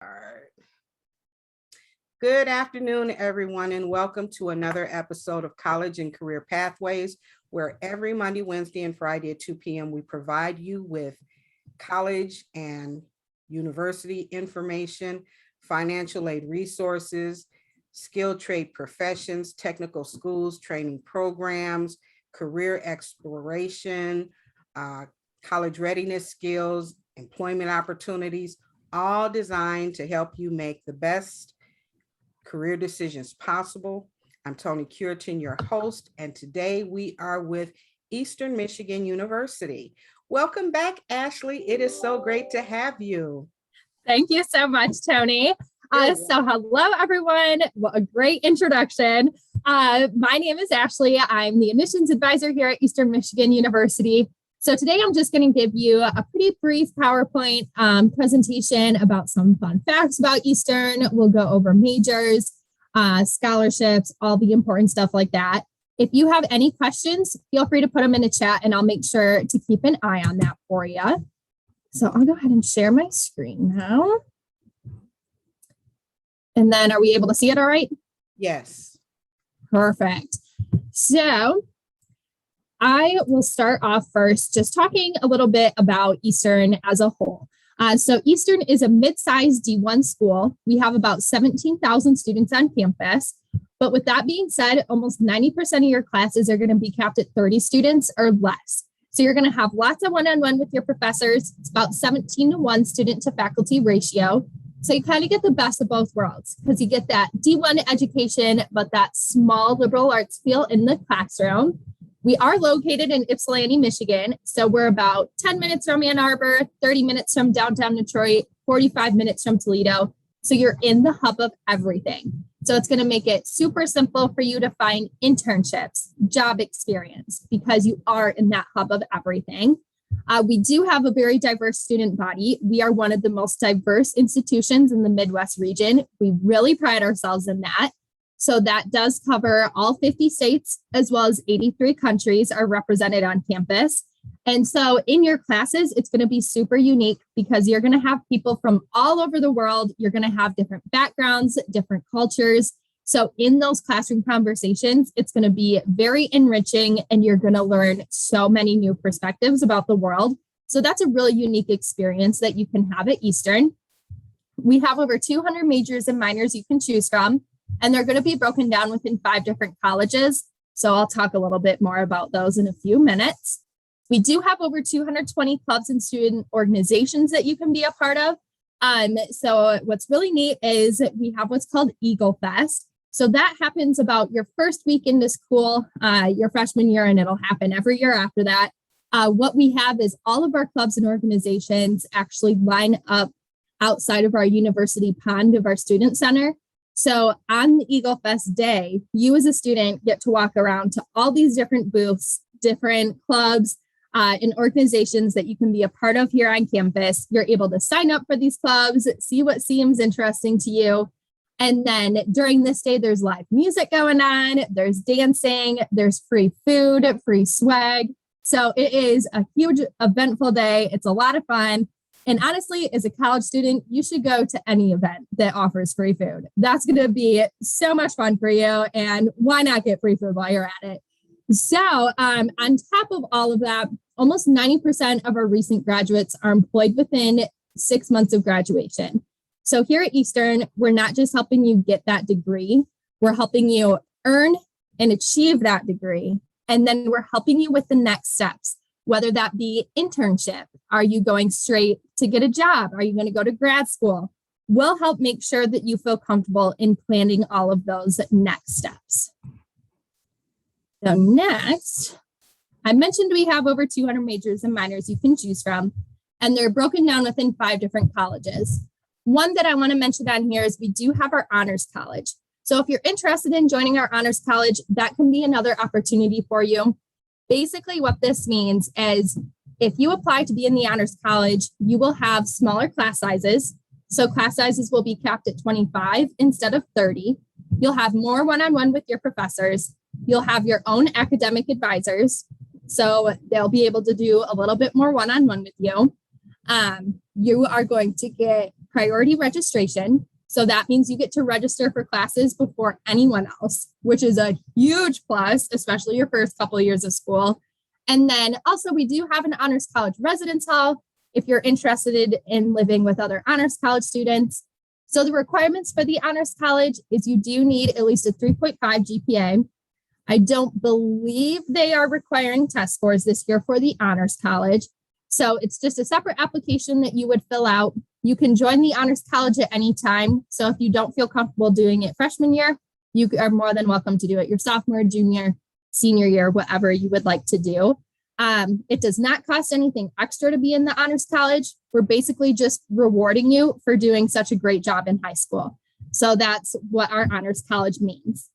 All right. Good afternoon, everyone, and welcome to another episode of College and Career Pathways, where every Monday, Wednesday, and Friday at 2 p.m. we provide you with college and university information, financial aid resources, skilled trade professions, technical schools, training programs, career exploration, college readiness skills, employment opportunities, all designed to help you make the best career decisions possible. I'm Toni Curitin, your host, and today we are with Eastern Michigan University. Welcome back, Ashley. It is so great to have you. Thank you so much, Toni. So hello, everyone. What a great introduction. My name is Ashley. I'm the admissions advisor here at Eastern Michigan University. So today I'm just going to give you a pretty brief PowerPoint presentation about some fun facts about Eastern. We'll go over majors, scholarships, all the important stuff like that. If you have any questions, feel free to put them in the chat and I'll make sure to keep an eye on that for you. So I'll go ahead and share my screen now. And then are we able to see it all right? Yes. Perfect. So I will start off first just talking a little bit about Eastern as a whole. So Eastern is a mid-sized D1 school. We have about 17,000 students on campus. But with that being said, almost 90% of your classes are going to be capped at 30 students or less. So you're going to have lots of one-on-one with your professors. It's about 17-to-1 student to faculty ratio. So you kind of get the best of both worlds because you get that D1 education, but that small liberal arts feel in the classroom. We are located in Ypsilanti, Michigan. So we're about 10 minutes from Ann Arbor, 30 minutes from downtown Detroit, 45 minutes from Toledo. So you're in the hub of everything. So it's going to make it super simple for you to find internships, job experience, because you are in that hub of everything. We do have a very diverse student body. We are one of the most diverse institutions in the Midwest region. We really pride ourselves in that. So that does cover all 50 states as well as 83 countries are represented on campus. And so in your classes, it's going to be super unique because you're going to have people from all over the world. You're going to have different backgrounds, different cultures. So in those classroom conversations, it's going to be very enriching and you're going to learn so many new perspectives about the world. So that's a really unique experience that you can have at Eastern. We have over 200 majors and minors you can choose from, and they're going to be broken down within 5 different colleges. So I'll talk a little bit more about those in a few minutes. We do have over 220 clubs and student organizations that you can be a part of. So what's really neat is we have what's called Eagle Fest. So that happens about your first week into school, your freshman year, and it'll happen every year after that. What we have is all of our clubs and organizations actually line up outside of our university pond of our student center. So on the Eagle Fest day, you as a student get to walk around to all these different booths, different clubs, and organizations that you can be a part of here on campus. You're able to sign up for these clubs, see what seems interesting to you. And then during this day, there's live music going on, there's dancing, there's free food, free swag. So it is a huge eventful day. It's a lot of fun. And honestly, as a college student, you should go to any event that offers free food. That's going to be so much fun for you. And why not get free food while you're at it? So on top of all of that, almost 90% of our recent graduates are employed within 6 months of graduation. So here at Eastern, we're not just helping you get that degree, we're helping you earn and achieve that degree. And then we're helping you with the next steps, whether that be internship. Are you going straight to get a job? Are you going to go to grad school? We'll help make sure that you feel comfortable in planning all of those next steps. So next, I mentioned we have over 200 majors and minors you can choose from, and they're broken down within 5 different colleges. One that I want to mention on here is we do have our honors college. So if you're interested in joining our honors college, that can be another opportunity for you. Basically, what this means is if you apply to be in the honors college, you will have smaller class sizes. So class sizes will be capped at 25 instead of 30. You'll have more one-on-one with your professors. You'll have your own academic advisors. So they'll be able to do a little bit more one-on-one with you. You are going to get priority registration. So that means you get to register for classes before anyone else, which is a huge plus, especially your first couple of years of school. And then also we do have an Honors College residence hall if you're interested in living with other Honors College students. So the requirements for the Honors College is you do need at least a 3.5 GPA. I don't believe they are requiring test scores this year for the Honors College. So it's just a separate application that you would fill out. You can join the Honors College at any time. So if you don't feel comfortable doing it freshman year, you are more than welcome to do it your sophomore, junior, senior year, whatever you would like to do. It does not cost anything extra to be in the Honors College. We're basically just rewarding you for doing such a great job in high school. So that's what our Honors College means.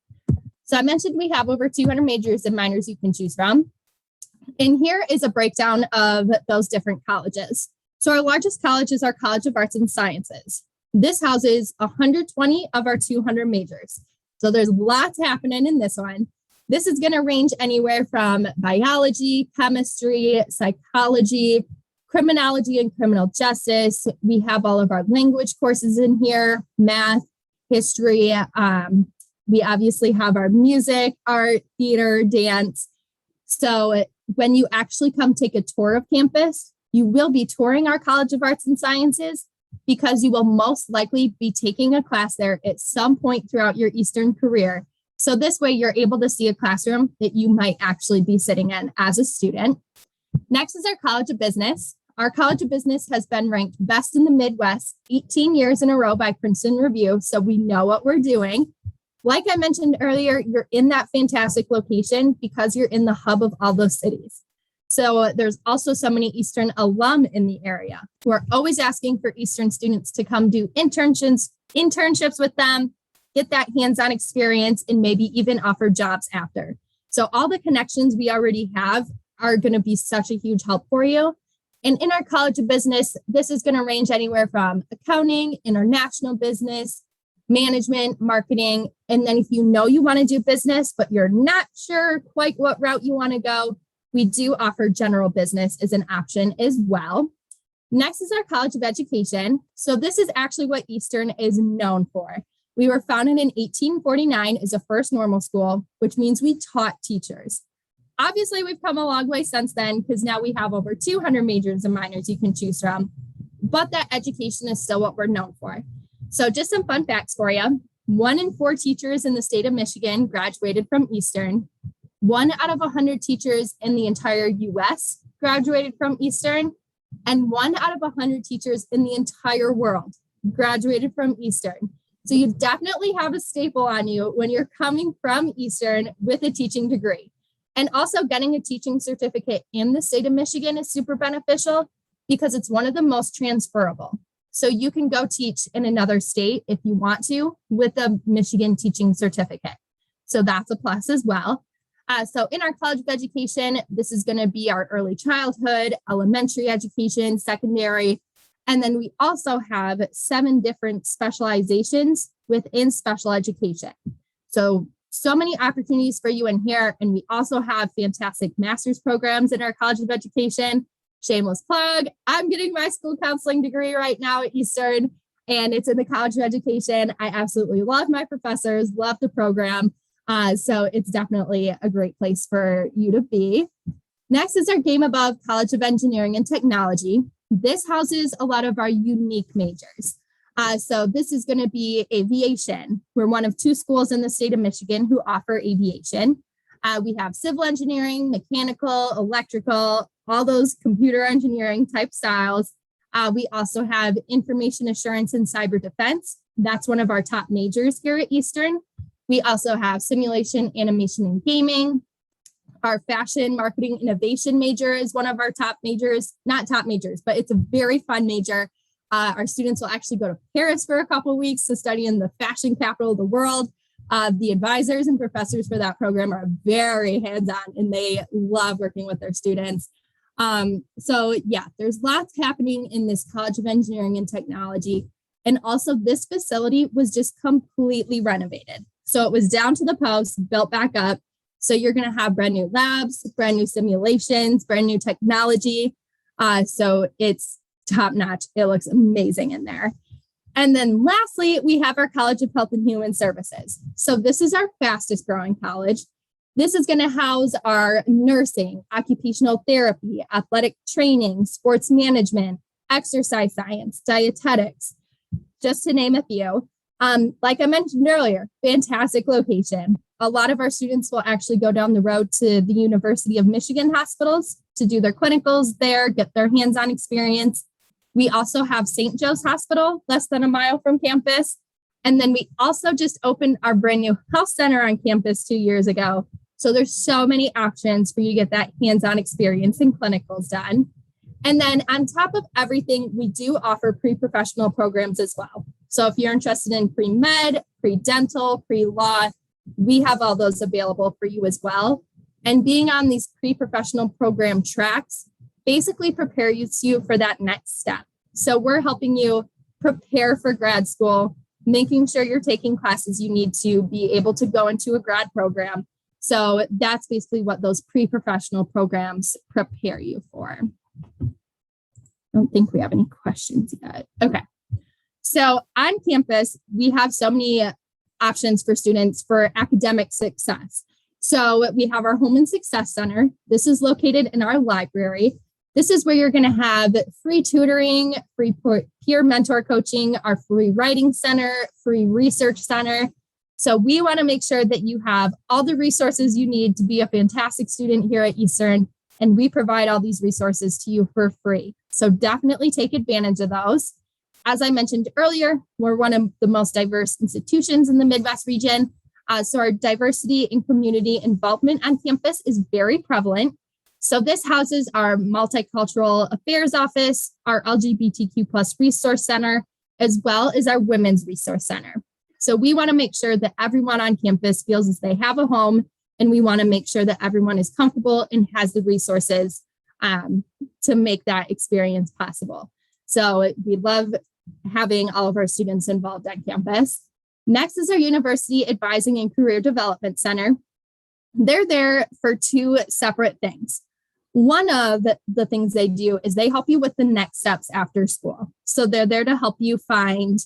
So I mentioned we have over 200 majors and minors you can choose from. And here is a breakdown of those different colleges. So our largest college is our College of Arts and Sciences. This houses 120 of our 200 majors. So there's lots happening in this one. This is going to range anywhere from biology, chemistry, psychology, criminology and criminal justice. We have all of our language courses in here, math, history. We obviously have our music, art, theater, dance. So when you actually come take a tour of campus, you will be touring our College of Arts and Sciences because you will most likely be taking a class there at some point throughout your Eastern career. So this way you're able to see a classroom that you might actually be sitting in as a student. Next is our College of Business. Our College of Business has been ranked best in the Midwest 18 years in a row by Princeton Review. So we know what we're doing. Like I mentioned earlier, you're in that fantastic location because you're in the hub of all those cities. So there's also so many Eastern alum in the area who are always asking for Eastern students to come do internships with them, get that hands-on experience, and maybe even offer jobs after. So all the connections we already have are going to be such a huge help for you. And in our College of Business, this is going to range anywhere from accounting, international business, management, marketing. And then if you know you want to do business, but you're not sure quite what route you want to go, we do offer general business as an option as well. Next is our College of Education. So this is actually what Eastern is known for. We were founded in 1849 as a first normal school, which means we taught teachers. Obviously, we've come a long way since then because now we have over 200 majors and minors you can choose from, but that education is still what we're known for. So just some fun facts for you. 1 in 4 teachers in the state of Michigan graduated from Eastern. 1 out of 100 teachers in the entire US graduated from Eastern. And 1 out of 100 teachers in the entire world graduated from Eastern. So you definitely have a staple on you when you're coming from Eastern with a teaching degree. And also getting a teaching certificate in the state of Michigan is super beneficial because it's one of the most transferable. So you can go teach in another state if you want to with a Michigan teaching certificate. So that's a plus as well. So in our College of Education, this is going to be our early childhood, elementary education, secondary. And then we also have 7 different specializations within special education. So many opportunities for you in here. And we also have fantastic master's programs in our College of Education. Shameless plug. I'm getting my school counseling degree right now at Eastern, and it's in the College of Education. I absolutely love my professors, love the program. So it's definitely a great place for you to be. Next is our Game Above College of Engineering and Technology. This houses a lot of our unique majors. So this is going to be aviation. We're one of 2 schools in the state of Michigan who offer aviation. We have civil engineering, mechanical, electrical, all those computer engineering type styles. We also have information assurance and cyber defense. That's one of our top majors here at Eastern. We also have simulation, animation, and gaming. Our fashion, marketing, innovation major is one of our top majors, not top majors, but it's a very fun major. Our students will actually go to Paris for a couple of weeks to study in the fashion capital of the world. The advisors and professors for that program are very hands-on and they love working with their students. So yeah, there's lots happening in this College of Engineering and Technology. And also this facility was just completely renovated. So it was down to the post, built back up. So you're going to have brand new labs, brand new simulations, brand new technology. So it's top notch. It looks amazing in there. And then lastly, we have our College of Health and Human Services. So this is our fastest growing college. This is going to house our nursing, occupational therapy, athletic training, sports management, exercise science, dietetics, just to name a few. Like I mentioned earlier, fantastic location. A lot of our students will actually go down the road to the University of Michigan hospitals to do their clinicals there, get their hands-on experience. We also have St. Joe's Hospital, less than a mile from campus. And then we also just opened our brand new health center on campus 2 years ago. So there's so many options for you to get that hands-on experience and clinicals done. And then on top of everything, we do offer pre-professional programs as well. So if you're interested in pre-med, pre-dental, pre-law, we have all those available for you as well. And being on these pre-professional program tracks basically prepare you for that next step. So we're helping you prepare for grad school, making sure you're taking classes you need to be able to go into a grad program. So that's basically what those pre-professional programs prepare you for. I don't think we have any questions yet. Okay. So on campus, we have so many options for students for academic success. So we have our Home and Success Center. This is located in our library. This is where you're going to have free tutoring, free peer mentor coaching, our free writing center, free research center. So we want to make sure that you have all the resources you need to be a fantastic student here at Eastern, and we provide all these resources to you for free. So definitely take advantage of those. As I mentioned earlier, we're one of the most diverse institutions in the Midwest region. So our diversity and community involvement on campus is very prevalent. So this houses our Multicultural Affairs Office, our LGBTQ+ Resource Center, as well as our Women's Resource Center. So we want to make sure that everyone on campus feels as they have a home, and we want to make sure that everyone is comfortable and has the resources to make that experience possible. So we love having all of our students involved on campus. Next is our University Advising and Career Development Center. They're there for two separate things. One of the things they do is they help you with the next steps after school. So they're there to help you find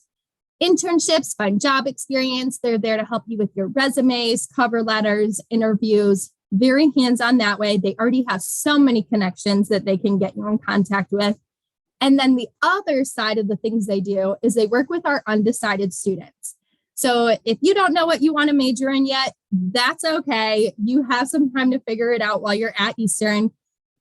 internships, find job experience. They're there to help you with your resumes, cover letters, interviews, very hands-on that way. They already have so many connections that they can get you in contact with. And then the other side of the things they do is they work with our undecided students. So if you don't know what you want to major in yet, that's okay. You have some time to figure it out while you're at Eastern.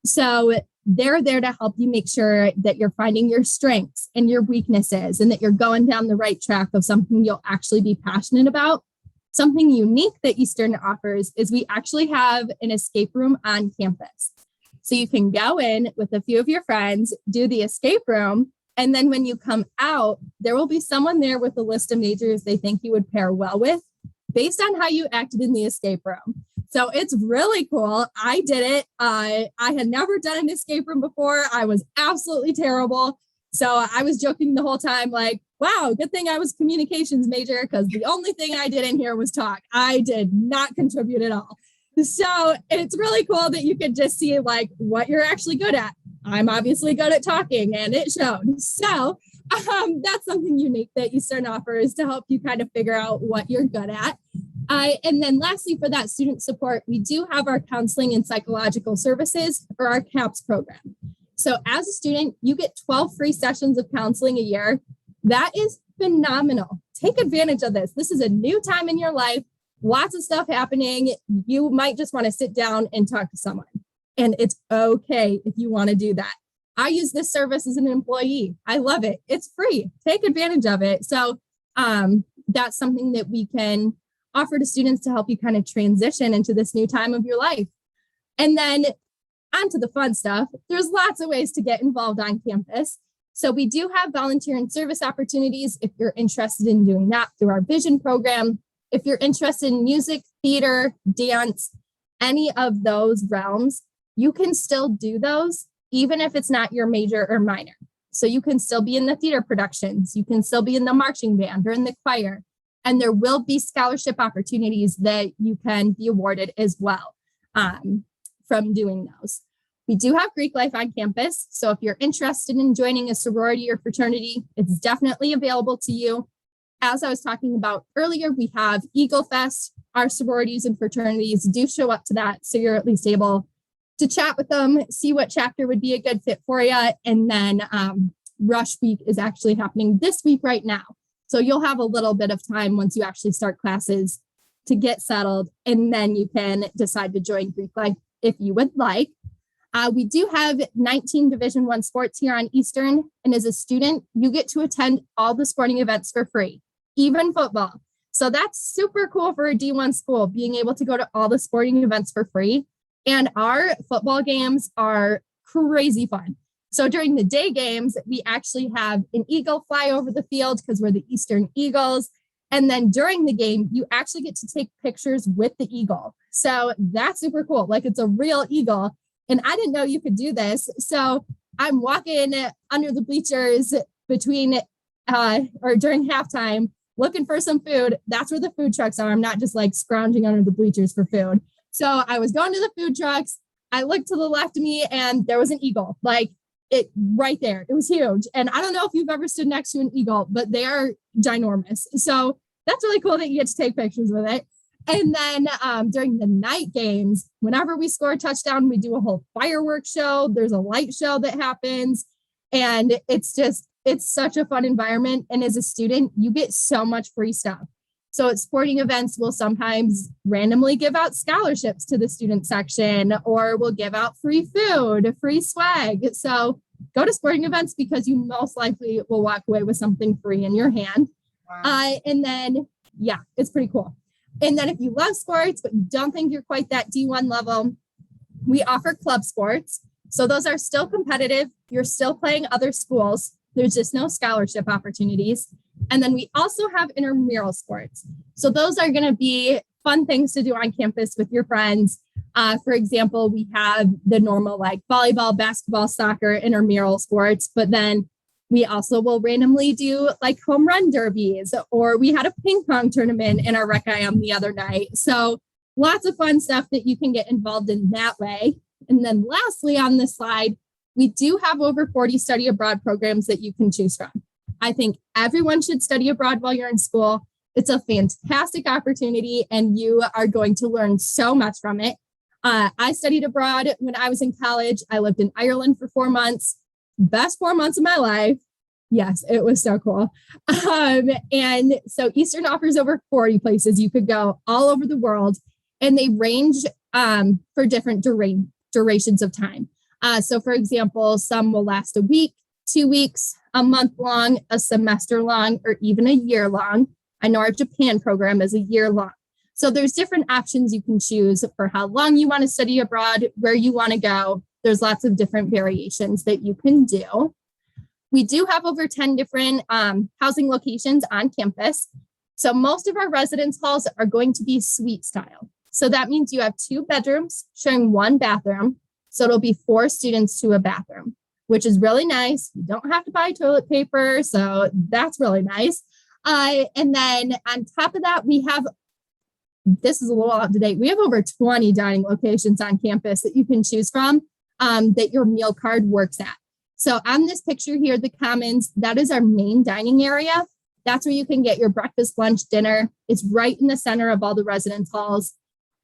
So they're there to help you make sure that you're finding your strengths and your weaknesses and that you're going down the right track of something you'll actually be passionate about. Something unique that Eastern offers is we actually have an escape room on campus. So you can go in with a few of your friends, do the escape room, and then when you come out, there will be someone there with a list of majors they think you would pair well with based on how you acted in the escape room. So it's really cool. I did it. I had never done an escape room before. I was absolutely terrible. So I was joking the whole time, like, wow, good thing I was communications major, because the only thing I did in here was talk. I did not contribute at all. So it's really cool that you could just see like what you're actually good at. I'm obviously good at talking, and it showed. So that's something unique that Eastern offers to help you kind of figure out what you're good at. And then lastly, for that student support, we do have our counseling and psychological services, or our CAPS program. So as a student, you get 12 free sessions of counseling a year. That is phenomenal. Take advantage of this. This is a new time in your life. Lots of stuff happening. You might just want to sit down and talk to someone. And it's okay if you want to do that. I use this service as an employee. I love it. It's free. Take advantage of it. So that's something that we can offer to students to help you kind of transition into this new time of your life. And then on to the fun stuff. There's lots of ways to get involved on campus. So we do have volunteer and service opportunities if you're interested in doing that through our Vision program. If you're interested in music, theater, dance, any of those realms, you can still do those, even if it's not your major or minor. So you can still be in the theater productions. You can still be in the marching band or in the choir. And there will be scholarship opportunities that you can be awarded as well from doing those. We do have Greek life on campus. So if you're interested in joining a sorority or fraternity, it's definitely available to you. As I was talking about earlier, we have Eagle Fest. Our sororities and fraternities do show up to that. So you're at least able to chat with them, see what chapter would be a good fit for you. And then Rush Week is actually happening this week right now. So you'll have a little bit of time once you actually start classes to get settled. And then you can decide to join Greek life if you would like. We do have 19 Division I sports here on Eastern. And as a student, you get to attend all the sporting events for free, even football. So that's super cool for a D1 school, being able to go to all the sporting events for free. And our football games are crazy fun. So during the day games, we actually have an eagle fly over the field because we're the Eastern Eagles. And then during the game, you actually get to take pictures with the eagle. So that's super cool. Like it's a real eagle. And I didn't know you could do this. So I'm walking under the bleachers between or during halftime, looking for some food. That's where the food trucks are. I'm not just like scrounging under the bleachers for food. So I was going to the food trucks. I looked to the left of me and there was an eagle, like it right there. It was huge. And I don't know if you've ever stood next to an eagle, but they are ginormous. So that's really cool that you get to take pictures with it. And then during the night games, whenever we score a touchdown, we do a whole fireworks show. There's a light show that happens. And it's such a fun environment. And as a student, you get so much free stuff. So at sporting events, we'll sometimes randomly give out scholarships to the student section, or we'll give out free food, free swag. So go to sporting events because you most likely will walk away with something free in your hand. Wow. And then, yeah, it's pretty cool. And then if you love sports, but you don't think you're quite that D1 level, we offer club sports. So those are still competitive. You're still playing other schools. There's just no scholarship opportunities. And then we also have intramural sports. So those are going to be fun things to do on campus with your friends. For example, we have the normal like volleyball, basketball, soccer, intramural sports, but then we also will randomly do like home run derbies, or we had a ping pong tournament in our rec IM the other night. So lots of fun stuff that you can get involved in that way. And then lastly, on this slide, we do have over 40 study abroad programs that you can choose from. I think everyone should study abroad while you're in school. It's a fantastic opportunity and you are going to learn so much from it. I studied abroad when I was in college. I lived in Ireland for 4 months. Best 4 months of my life. Yes, it was so cool. And so Eastern offers over 40 places you could go all over the world, and they range for different durations of time. So for example, some will last a week, 2 weeks, a month long, a semester long, or even a year long. I know our Japan program is a year long. So there's different options you can choose for how long you want to study abroad, where you want to go. There's lots of different variations that you can do. We do have over 10 different housing locations on campus. So most of our residence halls are going to be suite style. So that means you have 2 bedrooms sharing 1 bathroom. So it'll be 4 students to a bathroom, which is really nice. You don't have to buy toilet paper. So that's really nice. And then on top of that, we have, this is a little out of date, we have over 20 dining locations on campus that you can choose from that your meal card works at. So on this picture here, the Commons, that is our main dining area. That's where you can get your breakfast, lunch, dinner. It's right in the center of all the residence halls.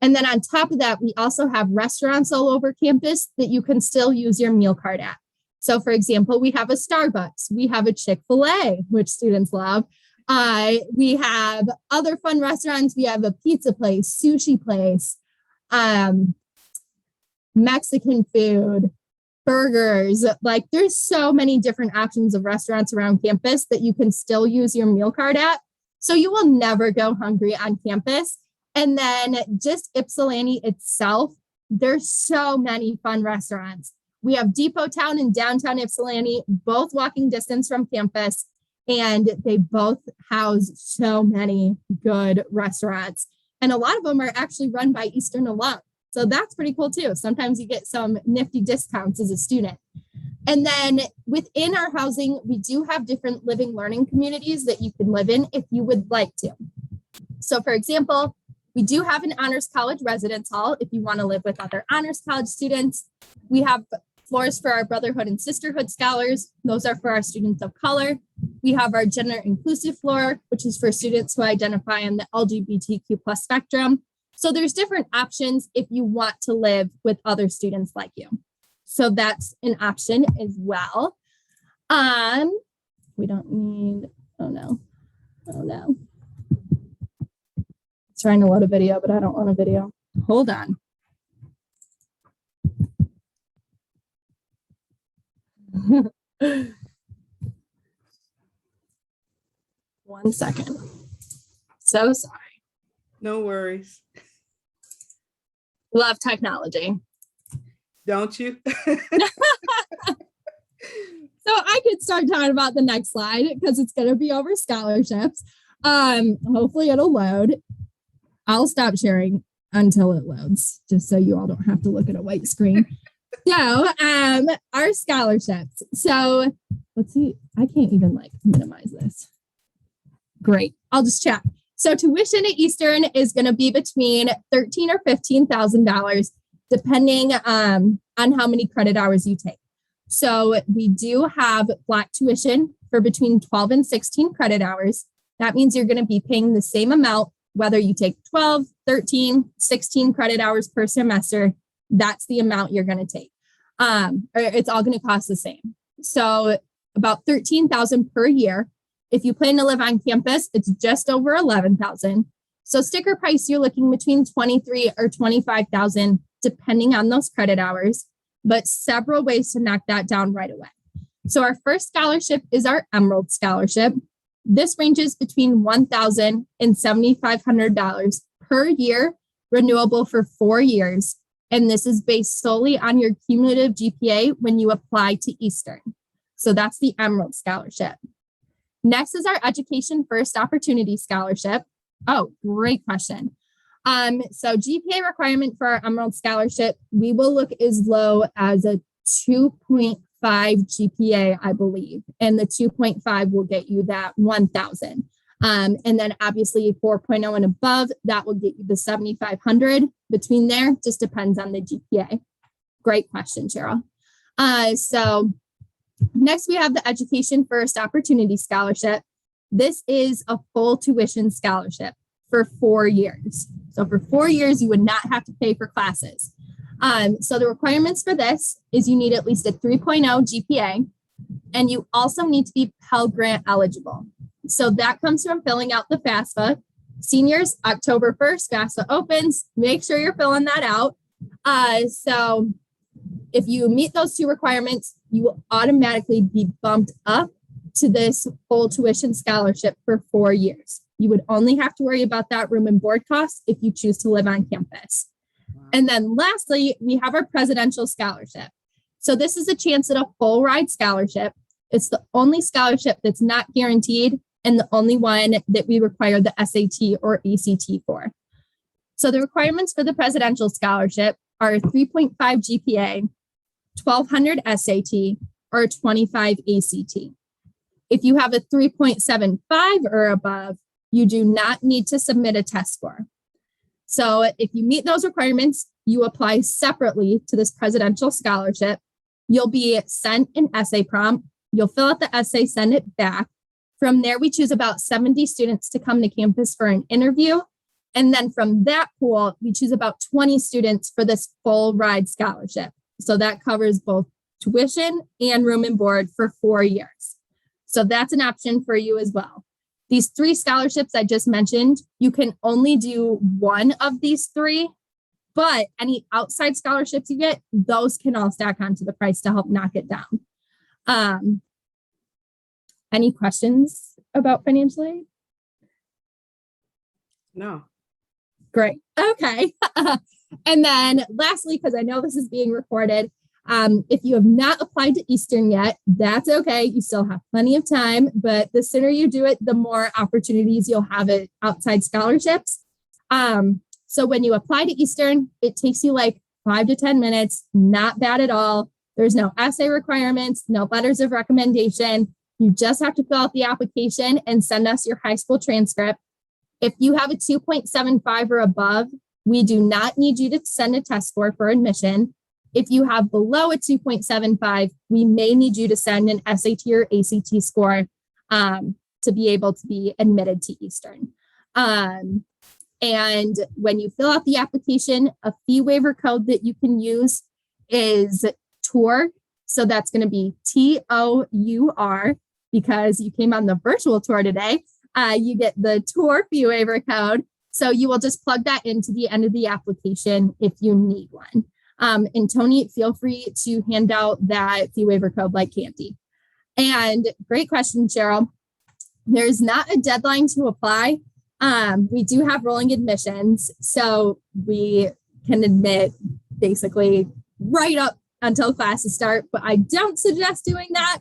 And then on top of that, we also have restaurants all over campus that you can still use your meal card at. So for example, we have a Starbucks, we have a Chick-fil-A, which students love. We have other fun restaurants. We have a pizza place, sushi place, Mexican food, burgers. Like there's so many different options of restaurants around campus that you can still use your meal card at. So you will never go hungry on campus. And then just Ypsilanti itself, there's so many fun restaurants. We have Depot Town and downtown Ypsilanti, both walking distance from campus, and they both house so many good restaurants. And a lot of them are actually run by Eastern alum. So that's pretty cool too. Sometimes you get some nifty discounts as a student. And then within our housing, we do have different living learning communities that you can live in if you would like to. So for example, We do have an Honors College residence hall if you want to live with other Honors College students. We have floors for our Brotherhood and Sisterhood Scholars. Those are for our students of color. We have our gender inclusive floor, which is for students who identify on the LGBTQ+ spectrum. So there's different options if you want to live with other students like you. So that's an option as well. We don't need, oh no. Trying to load a video, but I don't want a video. Hold on. One second. So sorry. No worries. Love technology. Don't you? So I could start talking about the next slide because it's going to be over scholarships. Hopefully it'll load. I'll stop sharing until it loads, just so you all don't have to look at a white screen. So our scholarships. So let's see. I can't even minimize this. Great. I'll just check. So tuition at Eastern is going to be between $13,000 or $15,000, depending on how many credit hours you take. So we do have flat tuition for between 12 and 16 credit hours. That means you're going to be paying the same amount, whether you take 12, 13, 16 credit hours per semester. That's the amount you're going to take. Or it's all going to cost the same. So about $13,000 per year. If you plan to live on campus, it's just over $11,000. So sticker price, you're looking between $23,000 or $25,000, depending on those credit hours, but several ways to knock that down right away. So our first scholarship is our Emerald Scholarship. This ranges between $1,000 and $7,500 per year, renewable for 4 years. And this is based solely on your cumulative GPA when you apply to Eastern. So that's the Emerald Scholarship. Next is our Education First Opportunity Scholarship. Oh, great question. So GPA requirement for our Emerald Scholarship, we will look as low as a 2.5 GPA, I believe. And the 2.5 will get you that 1,000. And then obviously 4.0 and above, that will get you the 7,500. Between there, just depends on the GPA. Great question, Cheryl. So next we have the Education First Opportunity Scholarship. This is a full tuition scholarship for 4 years. So for 4 years, you would not have to pay for classes. So the requirements for this is you need at least a 3.0 GPA, and you also need to be Pell Grant eligible. So that comes from filling out the FAFSA. Seniors, October 1st, FAFSA opens. Make sure you're filling that out. So if you meet those two requirements, you will automatically be bumped up to this full tuition scholarship for 4 years. You would only have to worry about that room and board costs if you choose to live on campus. Wow. And then lastly, we have our Presidential Scholarship. So this is a chance at a full ride scholarship. It's the only scholarship that's not guaranteed and the only one that we require the SAT or ACT for. So the requirements for the Presidential Scholarship are a 3.5 GPA, 1,200 SAT, or a 25 ACT. If you have a 3.75 or above, you do not need to submit a test score. So if you meet those requirements, you apply separately to this Presidential Scholarship. You'll be sent an essay prompt. You'll fill out the essay, send it back. From there, we choose about 70 students to come to campus for an interview. And then from that pool, we choose about 20 students for this full ride scholarship. So that covers both tuition and room and board for 4 years. So that's an option for you as well. These 3 scholarships I just mentioned, you can only do one of these 3, but any outside scholarships you get, those can all stack onto the price to help knock it down. Any questions about financial aid? No. Great. Okay. And then lastly, because I know this is being recorded, if you have not applied to Eastern yet, that's okay. You still have plenty of time, but the sooner you do it, the more opportunities you'll have at outside scholarships. So when you apply to Eastern, it takes you like 5 to 10 minutes, not bad at all. There's no essay requirements, no letters of recommendation. You just have to fill out the application and send us your high school transcript. If you have a 2.75 or above, we do not need you to send a test score for admission. If you have below a 2.75, we may need you to send an SAT or ACT score to be able to be admitted to Eastern. And when you fill out the application, a fee waiver code that you can use is TOUR. So that's going to be TOUR, because you came on the virtual tour today. You get the TOUR fee waiver code. So you will just plug that into the end of the application if you need one. And Tony, feel free to hand out that fee waiver code like candy. And great question, Cheryl. There's not a deadline to apply. We do have rolling admissions, so we can admit basically right up until classes start, but I don't suggest doing that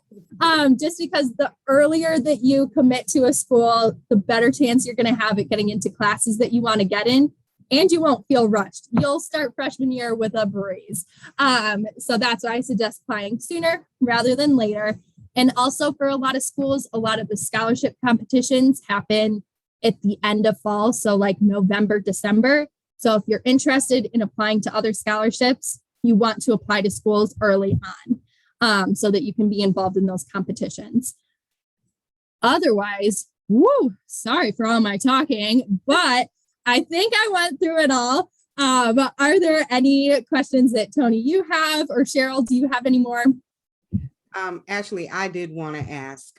just because the earlier that you commit to a school, the better chance you're going to have at getting into classes that you want to get in, and you won't feel rushed. You'll start freshman year with a breeze. So that's why I suggest applying sooner rather than later. And also for a lot of schools, a lot of the scholarship competitions happen at the end of fall, so like November, December. So if you're interested in applying to other scholarships, you want to apply to schools early on so that you can be involved in those competitions. Otherwise, sorry for all my talking, but I think I went through it all. Are there any questions that Tony, you have, or Cheryl, do you have any more? Ashley, I did want to ask,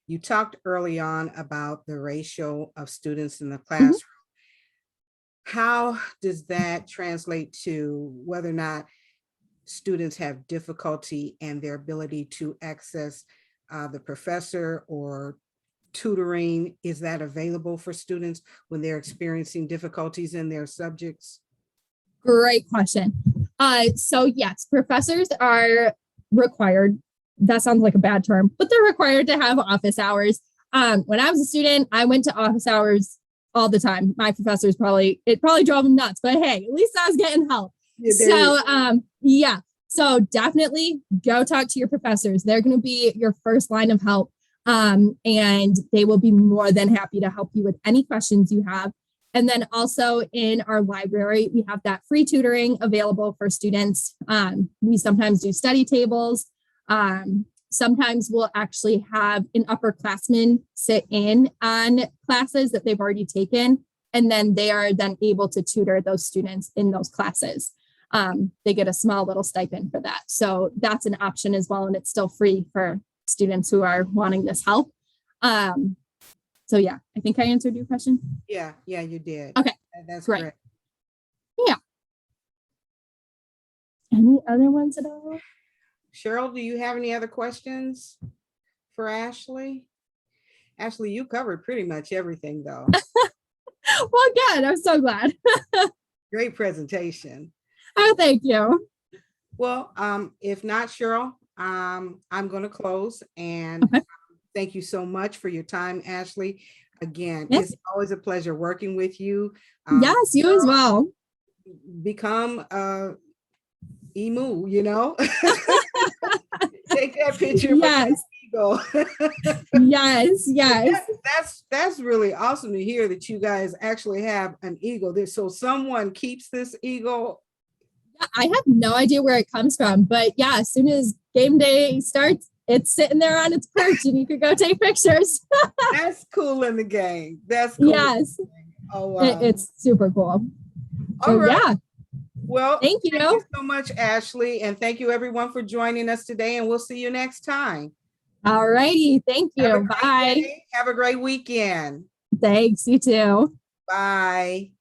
you talked early on about the ratio of students in the classroom. How does that translate to whether or not students have difficulty and their ability to access the professor or tutoring? Is that available for students when they're experiencing difficulties in their subjects? Great question. So yes, professors are required. That sounds like a bad term, but they're required to have office hours. When I was a student, I went to office hours all the time. My professors it probably drove them nuts, but hey, at least I was getting help. Yeah, so definitely go talk to your professors. They're going to be your first line of help. And they will be more than happy to help you with any questions you have. And then also in our library, we have that free tutoring available for students. We sometimes do study tables. Sometimes we'll actually have an upperclassman sit in on classes that they've already taken, and then they are then able to tutor those students in those classes. They get a small little stipend for that. So that's an option as well, and it's still free for students who are wanting this help. So yeah, I think I answered your question. Yeah, you did. Okay, that's great. Yeah. Any other ones at all? Cheryl, do you have any other questions for Ashley? Ashley, you covered pretty much everything though. Well, good. I'm so glad. Great presentation. Oh, thank you. Well, if not, Cheryl, I'm going to close and thank you so much for your time, Ashley. Again, It's always a pleasure working with you. Yes, you as well. Become emu, Take that picture. Yes. Eagle. Yes. That's really awesome to hear that you guys actually have an eagle. So someone keeps this eagle. I have no idea where it comes from, but yeah, as soon as game day starts, it's sitting there on its perch and you could go take pictures. That's cool in the game. That's cool. Yes. Oh, wow. It's super cool. All right. Yeah. Well, thank you so much, Ashley. And thank you everyone for joining us today. And we'll see you next time. All righty. Thank you. Bye. Have a great weekend. Thanks. You too. Bye.